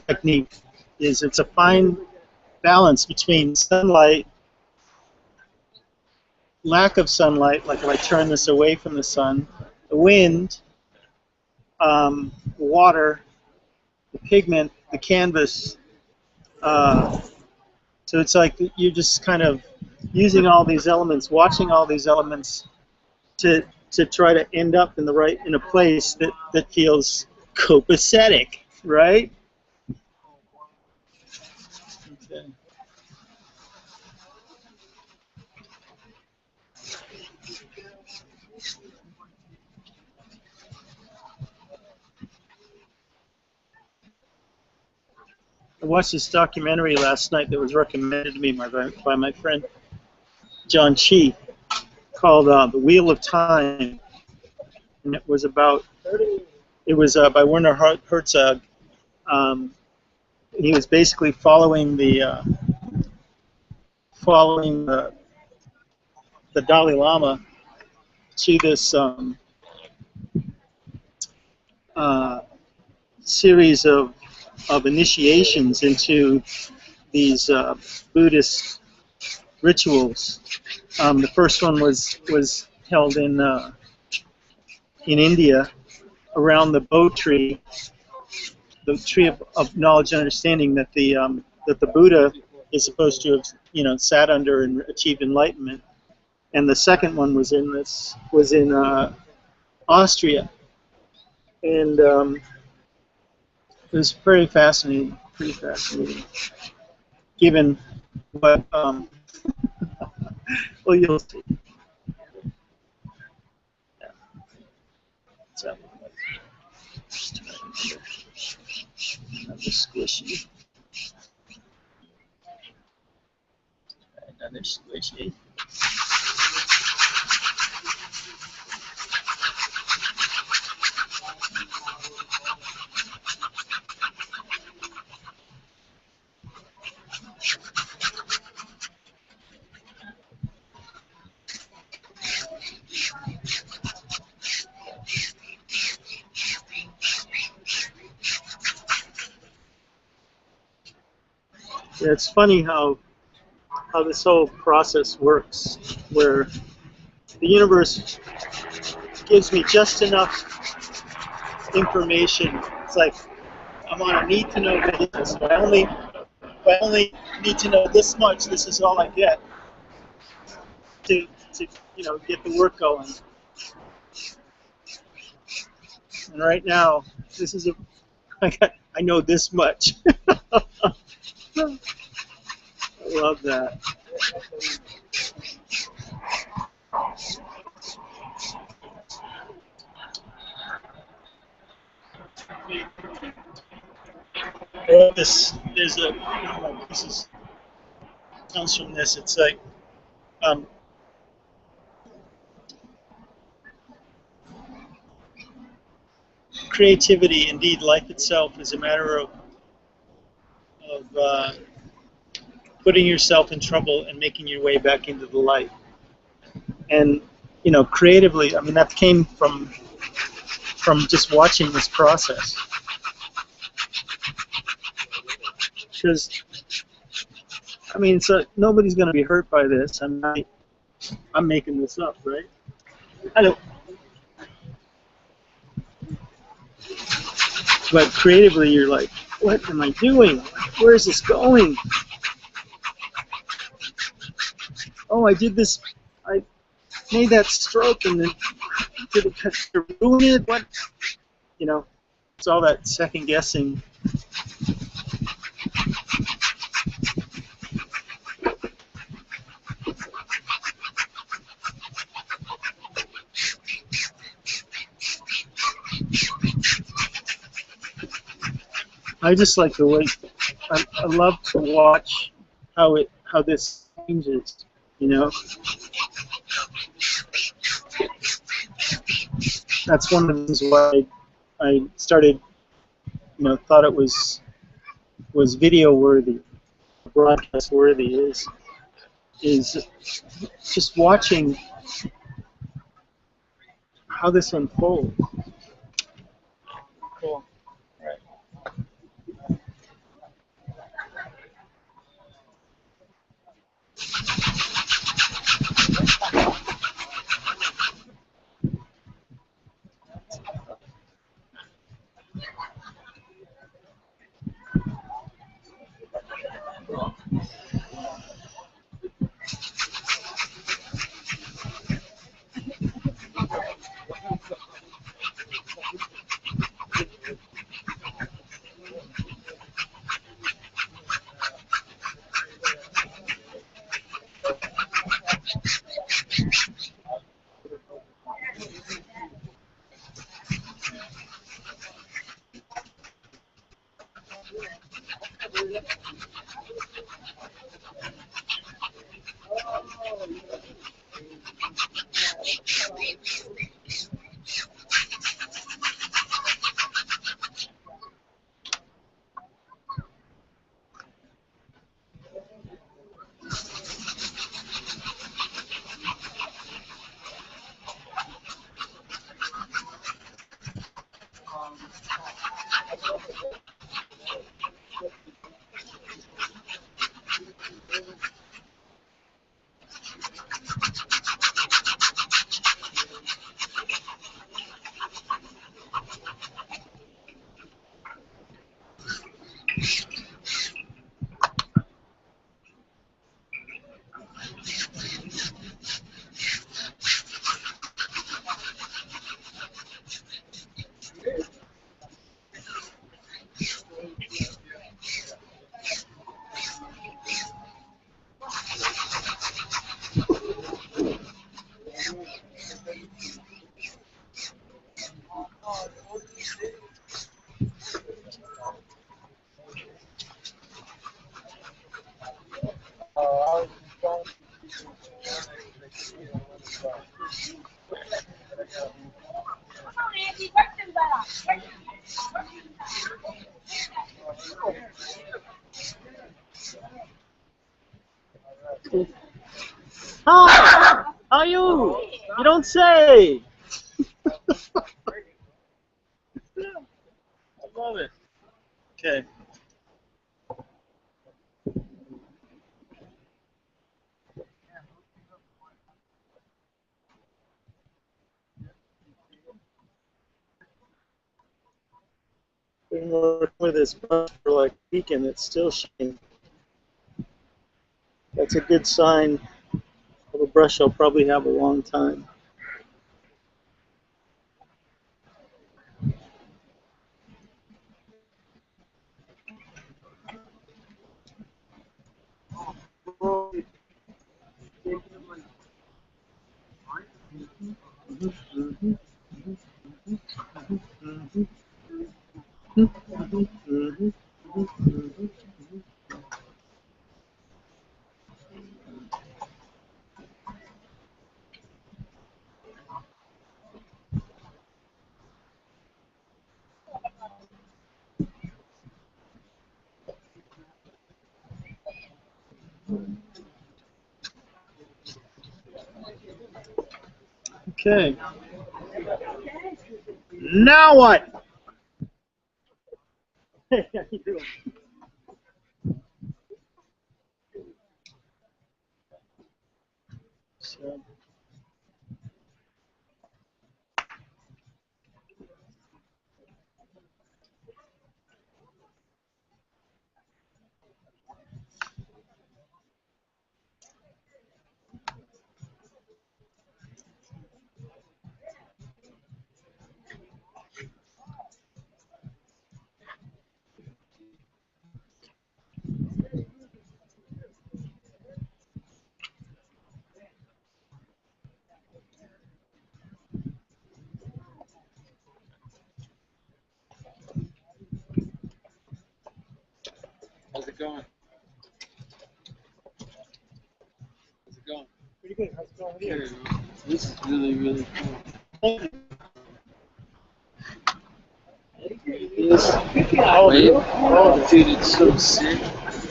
technique is. It's a fine balance between sunlight, lack of sunlight, like if I turn this away from the sun, the wind, water, the pigment, the canvas. So it's like you're just kind of using all these elements, watching all these elements to try to end up in a place that feels copacetic, right? Okay. I watched this documentary last night that was recommended to me by my friend John Chi, called The Wheel of Time, and it was by Werner Herzog. He was basically following the Dalai Lama to this series of initiations into these Buddhist rituals. The first one was held in India around the Bo tree, the tree of knowledge and understanding that the Buddha is supposed to have sat under and achieved enlightenment. And the second one was in Austria, and it was pretty fascinating. Given what well, you'll see. Yeah. So, another squishy. Another squishy. Yeah, it's funny how this whole process works, where the universe gives me just enough information. It's like I'm on a need-to-know basis. If I only need to know this much, this is all I get to get the work going. And right now, this is I know this much. I love that. This comes from this. It's like creativity, indeed, life itself is a matter of putting yourself in trouble and making your way back into the light. And creatively, I mean, that came from just watching this process. Because I mean, nobody's going to be hurt by this. I'm making this up, right? Hello. But creatively, you're like, what am I doing? Where is this going? Oh, I did this. I made that stroke, and then did it ruin it? What? It's all that second guessing. I just like the way I love to watch how this changes, That's one of the reasons why I started, thought it was video worthy, broadcast worthy. Is just watching how this unfolds. Cool. Hi! How are you? You don't say! I love it. Okay. been working with this brush for like a week and it's still shining. That's a good sign of a brush I'll probably have a long time. Okay. Now what? Hey, how you doing? So, How's it going? How's it going? pretty good. How's it going with you? Good. This is really, really cool. This wave, oh, dude, it's so sick.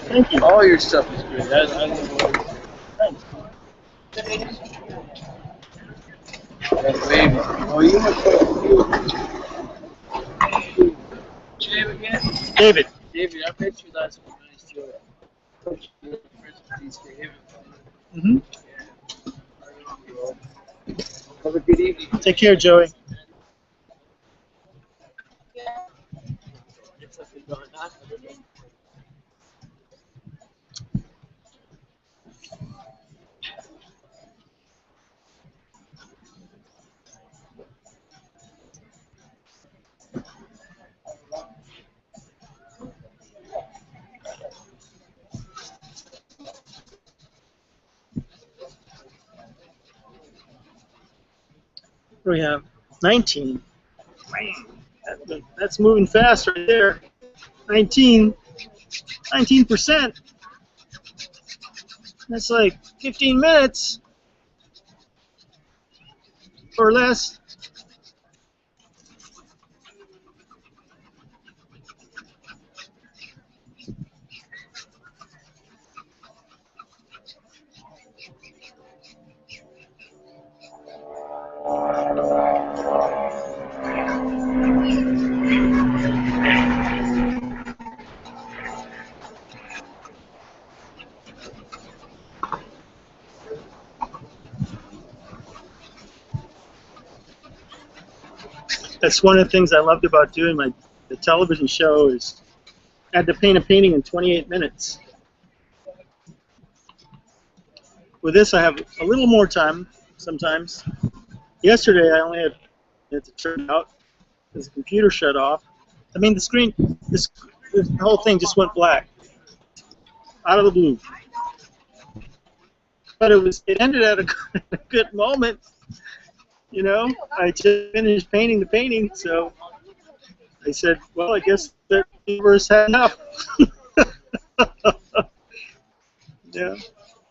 Thank you. All your stuff is great. I love all your Thanks. that wave. Oh, you have Jay again? David. David, I met you last week. Nice to coach you the first piece to him. Mm-hmm. Have a good evening. Take care, Joey. It's like a going on. We have 19. That's moving fast right there. 19%. That's like 15 minutes or less. That's one of the things I loved about doing the television show is I had to paint a painting in 28 minutes. With this, I have a little more time sometimes. Yesterday, I only had to turn it out because the computer shut off. I mean, the screen, the whole thing just went black out of the blue. But it ended at a good moment. You know, I just finished painting the painting, so I said, well, I guess the universe had enough. Yeah.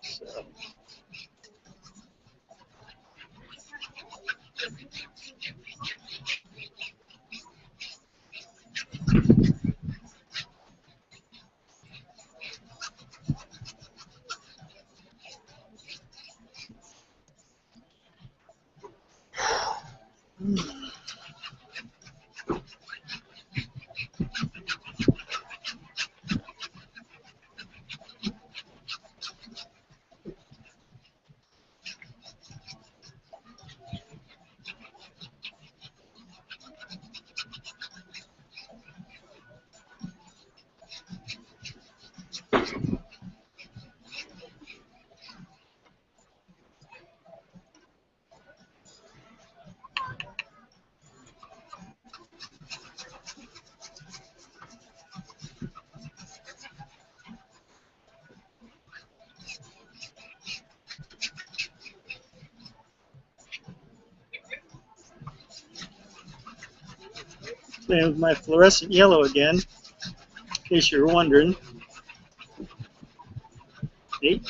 So. Playing with my fluorescent yellow again, in case you're wondering. See?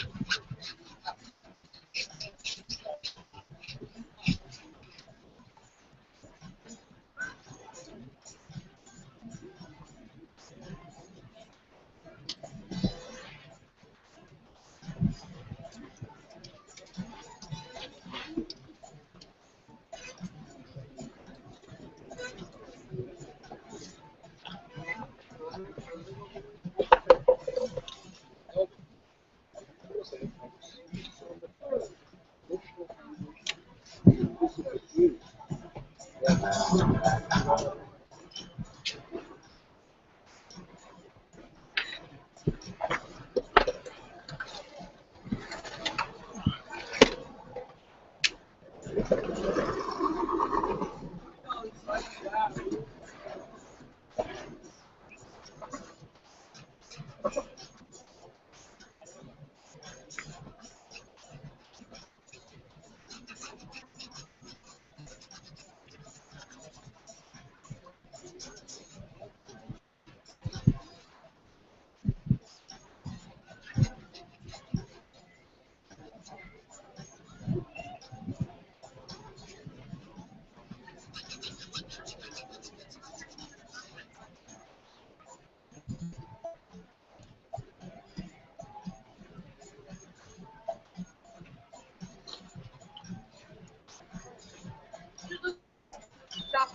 Stop.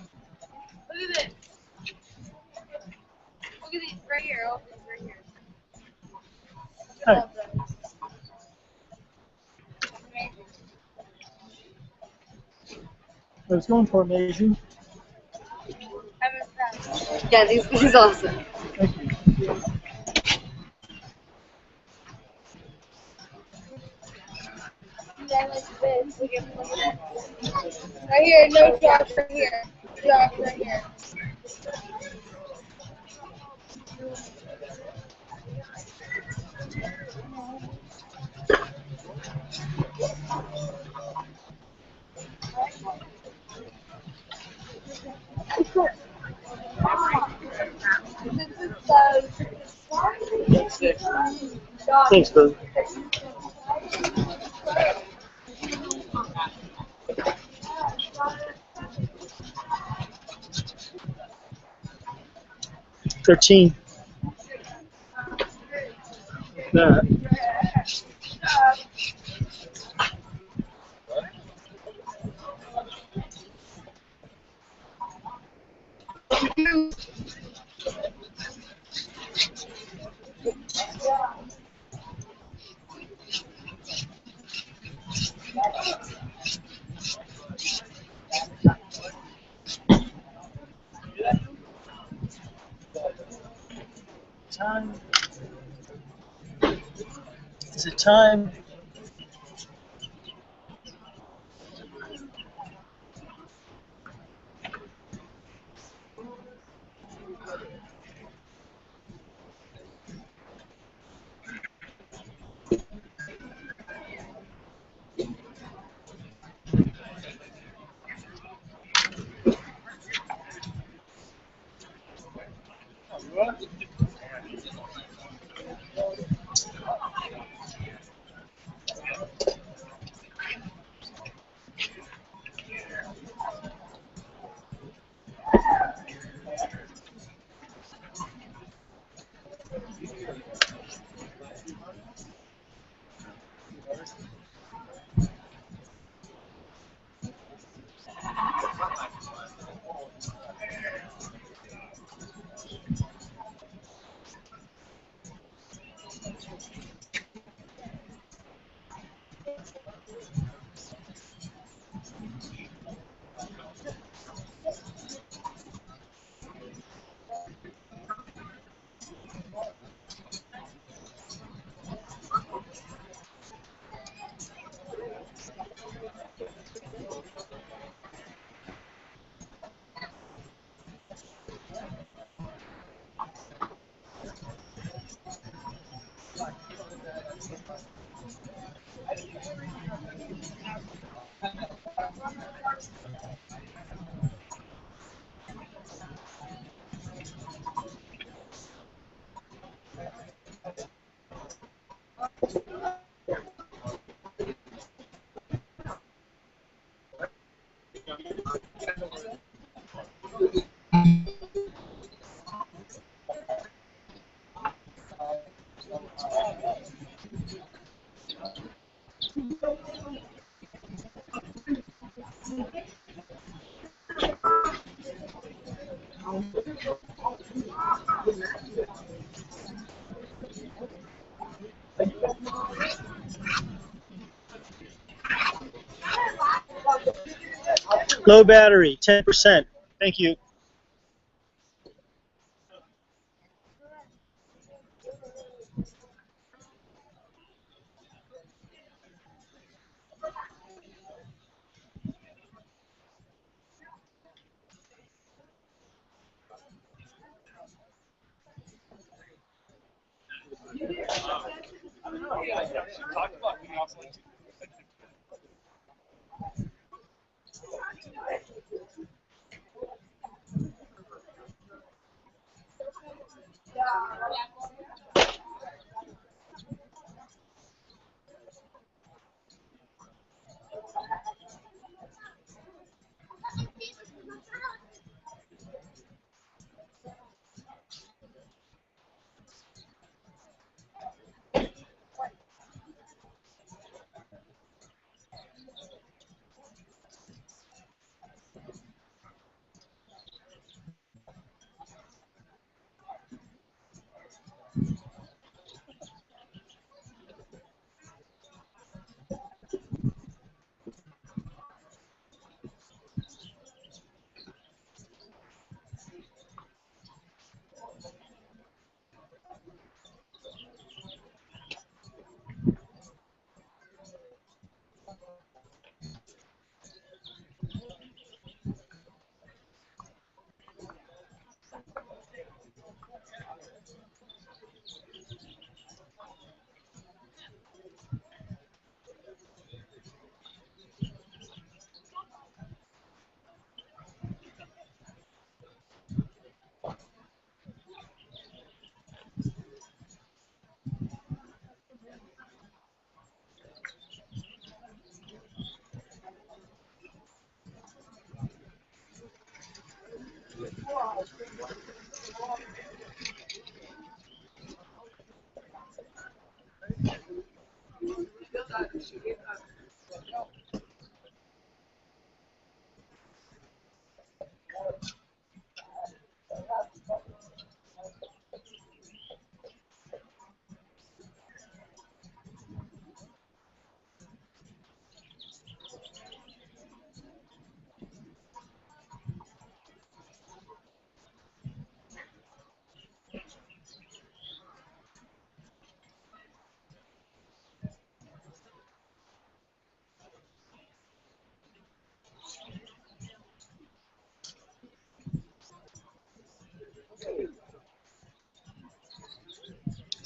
Look at this. Look at these right here. Oh, these right here. Hi. I was going for amazing. Yeah, he's awesome. Thank you. Yeah, like this. Look at this. Right here, no drop right here. Drop right here. Thanks, brother. $13. That. Time. Is it time? Low battery, 10%. Thank you.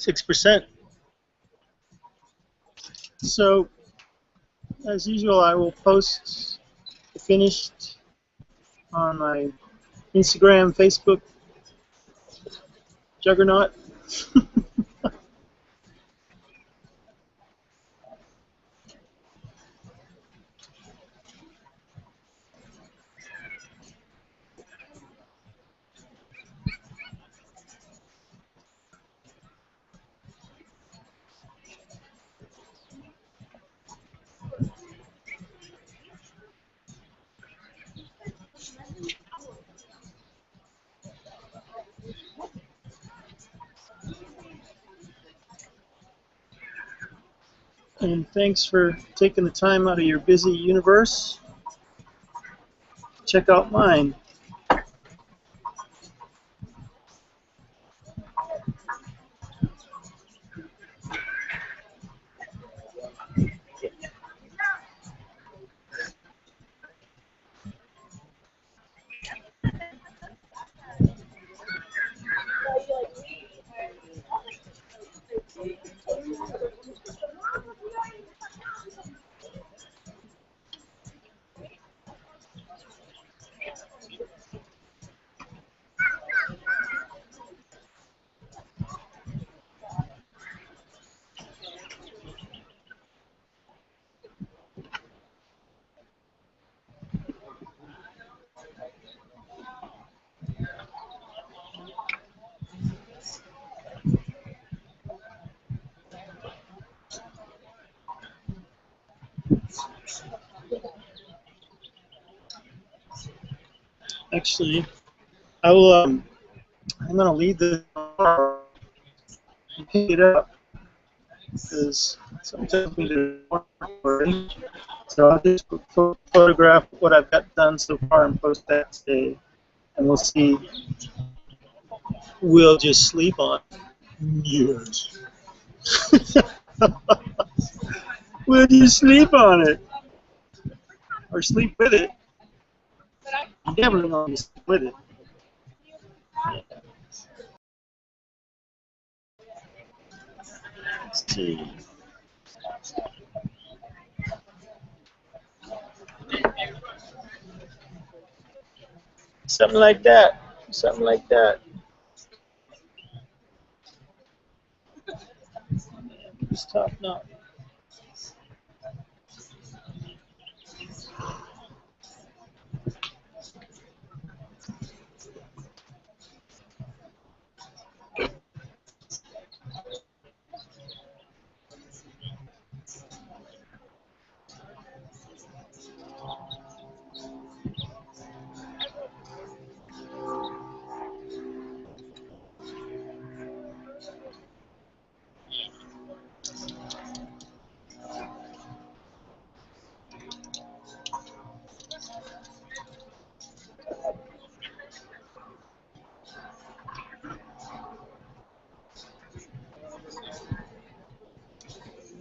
%. So, as usual, I will post the finished on my Instagram, Facebook, juggernaut. 'And thanks for taking the time out of your busy universe. Check out mine. Actually, I will. I'm gonna leave the car and pick it up because someone tells me to work. So I'll just photograph what I've got done so far and post that today, and we'll see. We'll just sleep on it. Yes. We'll just sleep on it. Or sleep with it. You definitely want to sleep with it. Let's see. Something like that. Something like that. Just top knot.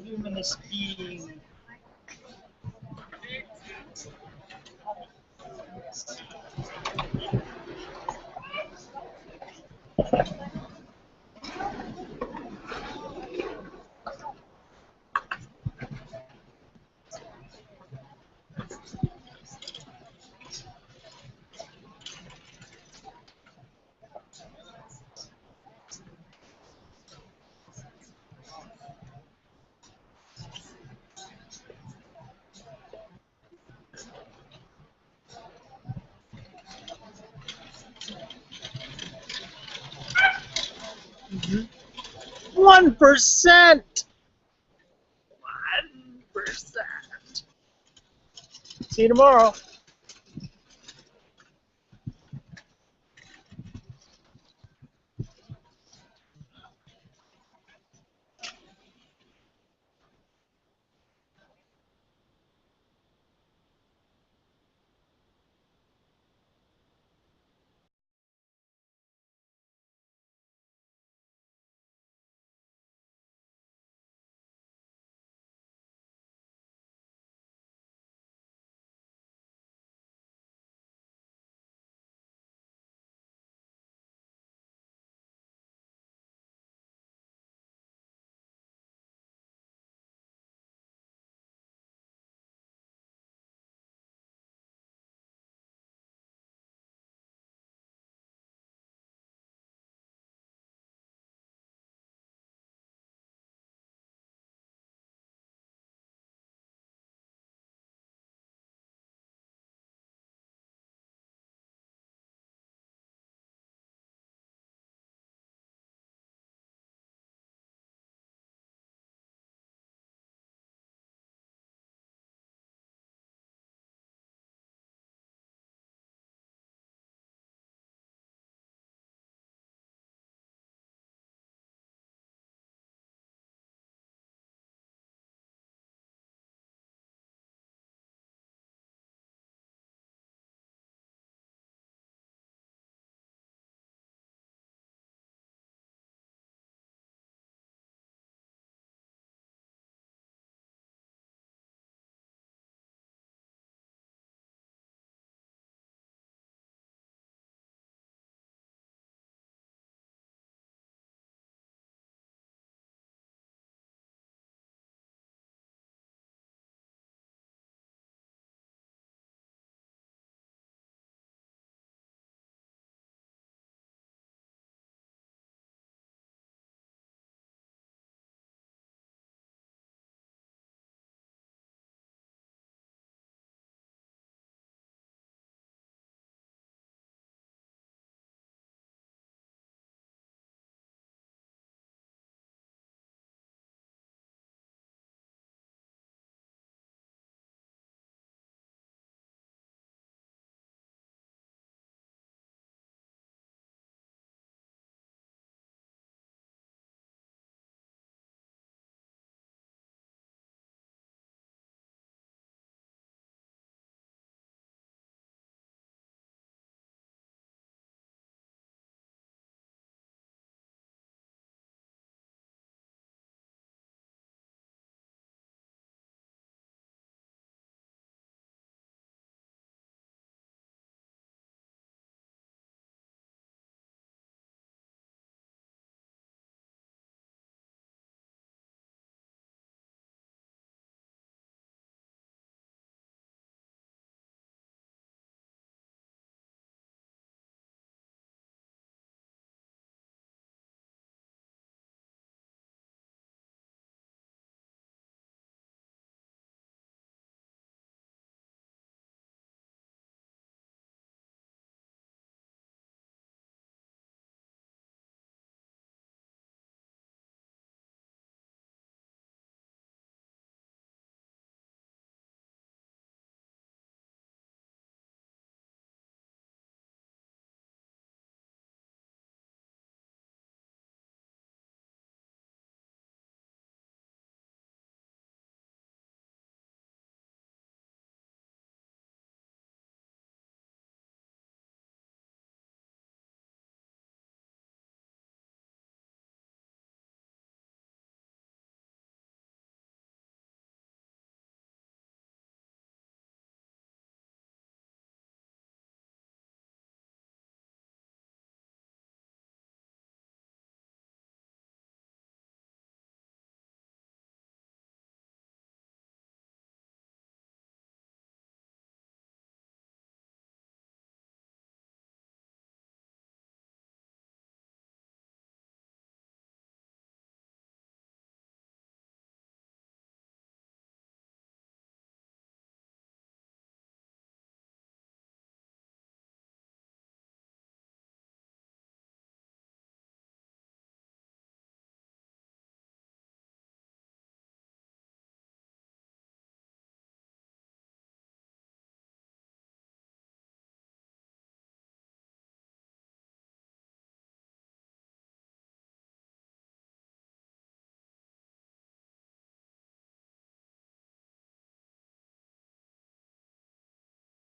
Luminous being. Mm-hmm. 1%. 1%. See you tomorrow.